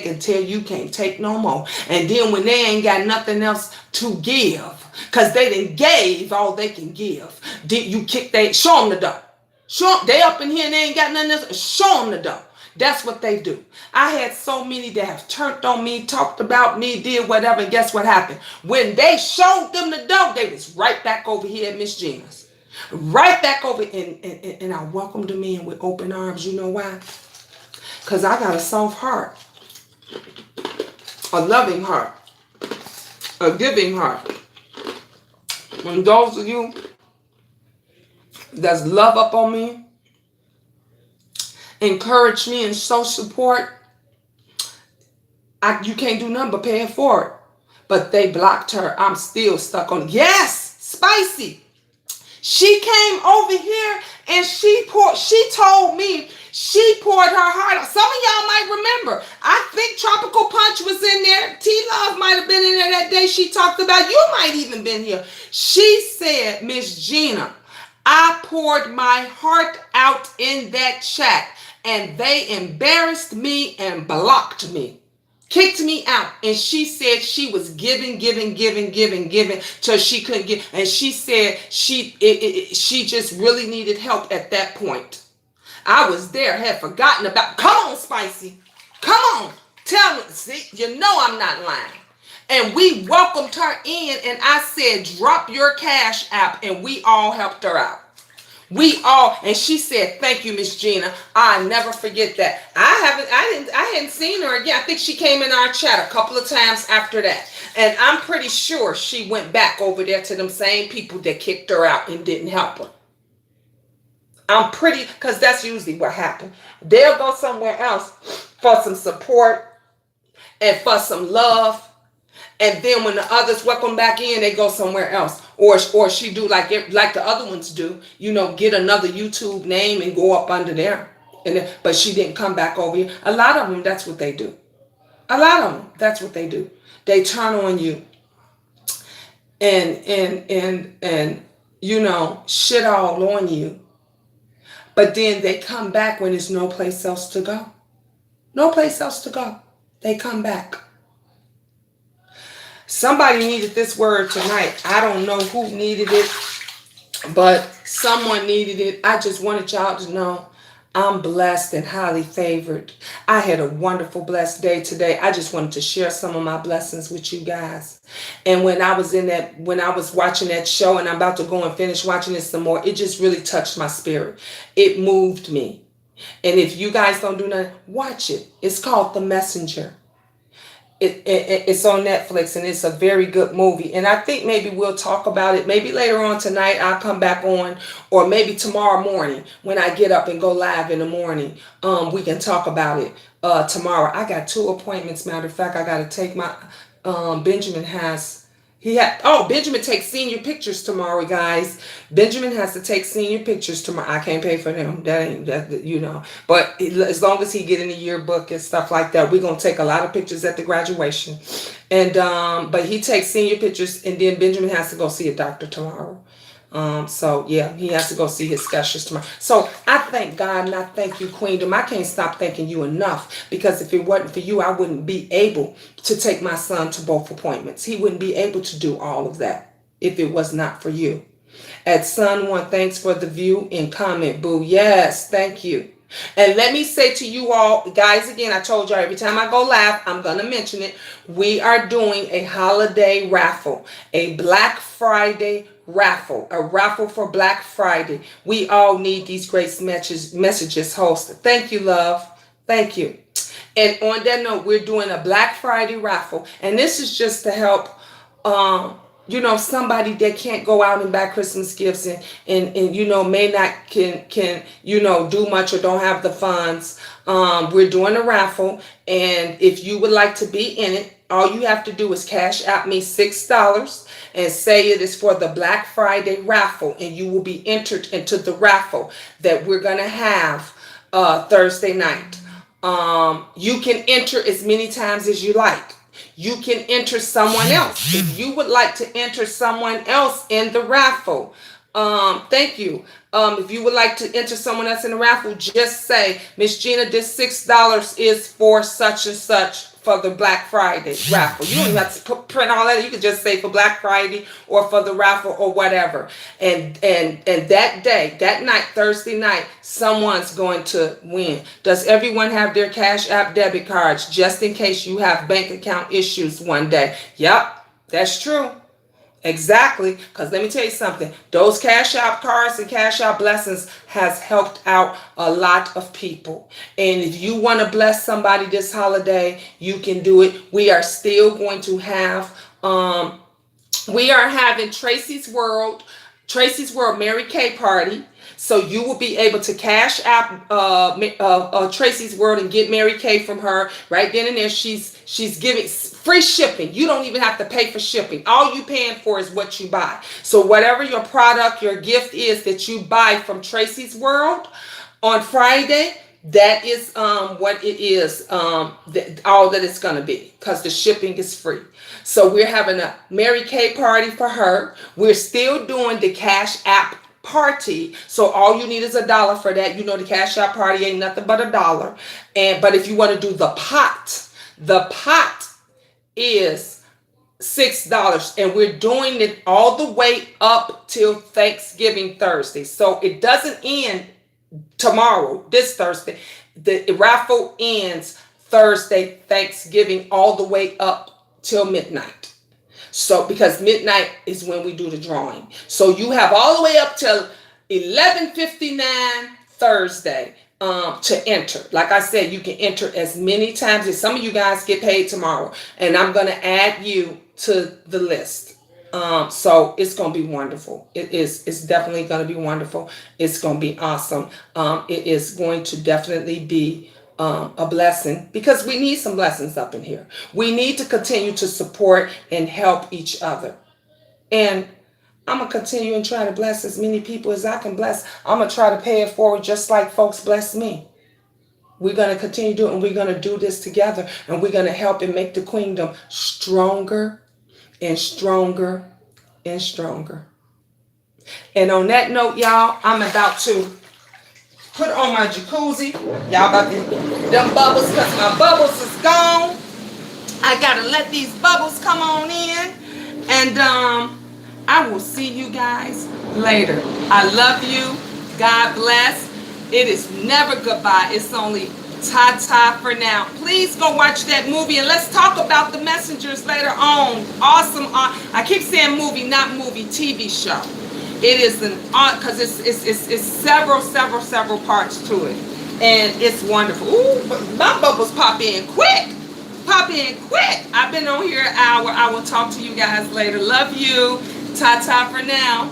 until you can't take no more. And then when they ain't got nothing else to give, because they done gave all they can give, you kick they, show them the door. Show them, they up in here and they ain't got nothing else, show them the door. That's what they do. I had so many that have turned on me, talked about me, did whatever, and guess what happened? When they showed them the door, they was right back over here at Miss Gina's. Right back over, and I welcomed them in with open arms. You know why? Because I got a soft heart, a loving heart, a giving heart. When those of you that's love up on me, encourage me and show support, you can't do nothing but pay it forward. But they blocked her. I'm still stuck on it. Yes, Spicy. She came over here and she told me she poured her heart out. Some of y'all might remember. I think Tropical Punch was in there. T-Love might have been in there that day she talked about. You might even been here. She said, Miss Gina, I poured my heart out in that chat and they embarrassed me and blocked me. Kicked me out. And she said she was giving till she couldn't give. And she said she just really needed help at that point. I was there, had forgotten about. Come on, Spicy. Come on. Tell me. See, you know I'm not lying. And we welcomed her in and I said, drop your Cash App, and we all helped her out. And she said, thank you, Miss Gina. I never forget that. I hadn't seen her again. I think she came in our chat a couple of times after that. And I'm pretty sure she went back over there to them same people that kicked her out and didn't help her. Because that's usually what happened. They'll go somewhere else for some support and for some love. And then when the others welcome back in, they go somewhere else. Or she do like the other ones do, get another YouTube name and go up under there. But she didn't come back over here. A lot of them, that's what they do. A lot of them, that's what they do. They turn on you and shit all on you. But then they come back when there's no place else to go. No place else to go. They come back. Somebody needed this word tonight. I don't know who needed it, but someone needed it. I just wanted y'all to know I'm blessed and highly favored. I had a wonderful, blessed day today. I just wanted to share some of my blessings with you guys. And when I was watching that show, and I'm about to go and finish watching it some more, it just really touched my spirit. It moved me. And if you guys don't do nothing, watch it. It's called The Messenger. It's on Netflix, and it's a very good movie. And I think maybe we'll talk about it. Maybe later on tonight I'll come back on, or maybe tomorrow morning when I get up and go live in the morning. We can talk about it tomorrow. I got 2 appointments. Matter of fact, I got to take my Benjamin Benjamin takes senior pictures tomorrow, guys. Benjamin has to take senior pictures tomorrow. I can't pay for them. That ain't that. But as long as he get in the yearbook and stuff like that, we're gonna take a lot of pictures at the graduation. And but he takes senior pictures, and then Benjamin has to go see a doctor tomorrow. So yeah, he has to go see his specialist tomorrow. So I thank God and I thank you, Queendom. I can't stop thanking you enough, because if it wasn't for you, I wouldn't be able to take my son to both appointments. He wouldn't be able to do all of that if it was not for you. At Son One, thanks for the view and comment, boo. Yes, thank you. And let me say to you all, guys, again, I told y'all every time I go live, I'm going to mention it. We are doing a holiday raffle, a Black Friday raffle, a raffle for Black Friday. We all need these great messages hosted. Thank you, love. Thank you. And on that note, we're doing a Black Friday raffle. And this is just to help somebody that can't go out and buy Christmas gifts and may not can do much or don't have the funds. We're doing a raffle, and if you would like to be in it, all you have to do is cash out me $6 and say it is for the Black Friday raffle, and you will be entered into the raffle that we're gonna have Thursday night. You can enter as many times as you like. You can enter someone else. If you would like to enter someone else in the raffle, thank you. If you would like to enter someone else in the raffle, just say, Miss Gina, this $6 is for such and such for the Black Friday raffle. You don't even have to print all that. You can just say for Black Friday or for the raffle or whatever. And that day, that night, Thursday night, someone's going to win. Does everyone have their Cash App debit cards just in case you have bank account issues one day? Yep, that's true. Exactly, because let me tell you something. Those Cash App cards and Cash App blessings has helped out a lot of people. And if you want to bless somebody this holiday, you can do it. We are still going to have, we are having Tracy's World Mary Kay party. So you will be able to Cash App Tracy's World and get Mary Kay from her right then and there. She's giving free shipping. You don't even have to pay for shipping. All you paying for is what you buy. So whatever your product, your gift is that you buy from Tracy's World on Friday, that is what it is, all that it's going to be, because the shipping is free. So we're having a Mary Kay party for her. We're still doing the Cash App party, so all you need is $1 for that. The Cash App party ain't nothing but $1. But if you want to do the pot is $6, and we're doing it all the way up till Thanksgiving Thursday. So it doesn't end tomorrow, this Thursday. The raffle ends Thursday, Thanksgiving, all the way up till midnight. So because midnight is when we do the drawing. So you have all the way up till 11:59 Thursday to enter. Like I said, you can enter as many times as some of you guys get paid tomorrow. And I'm going to add you to the list. So it's going to be wonderful. It's definitely going to be wonderful. It's going to be awesome. It is going to definitely be a blessing, because we need some blessings up in here. We need to continue to support and help each other. And I'm going to continue and try to bless as many people as I can bless. I'm going to try to pay it forward just like folks bless me. We're going to continue doing it, and we're going to do this together, and we're going to help and make the Queendom stronger and stronger and stronger. And on that note, y'all, I'm about to put on my jacuzzi. Y'all about to them bubbles, because my bubbles is gone. I gotta let these bubbles come on in. And I will see you guys later. I love you. God bless. It is never goodbye. It's only ta-ta for now. Please go watch that movie, and let's talk about The Messengers later on. Awesome. I keep saying movie, not movie, TV show. It is because it's several parts to it, and it's wonderful. Ooh, my bubbles pop in quick. I've been on here an hour. I will talk to you guys later. Love you. Ta-ta for now.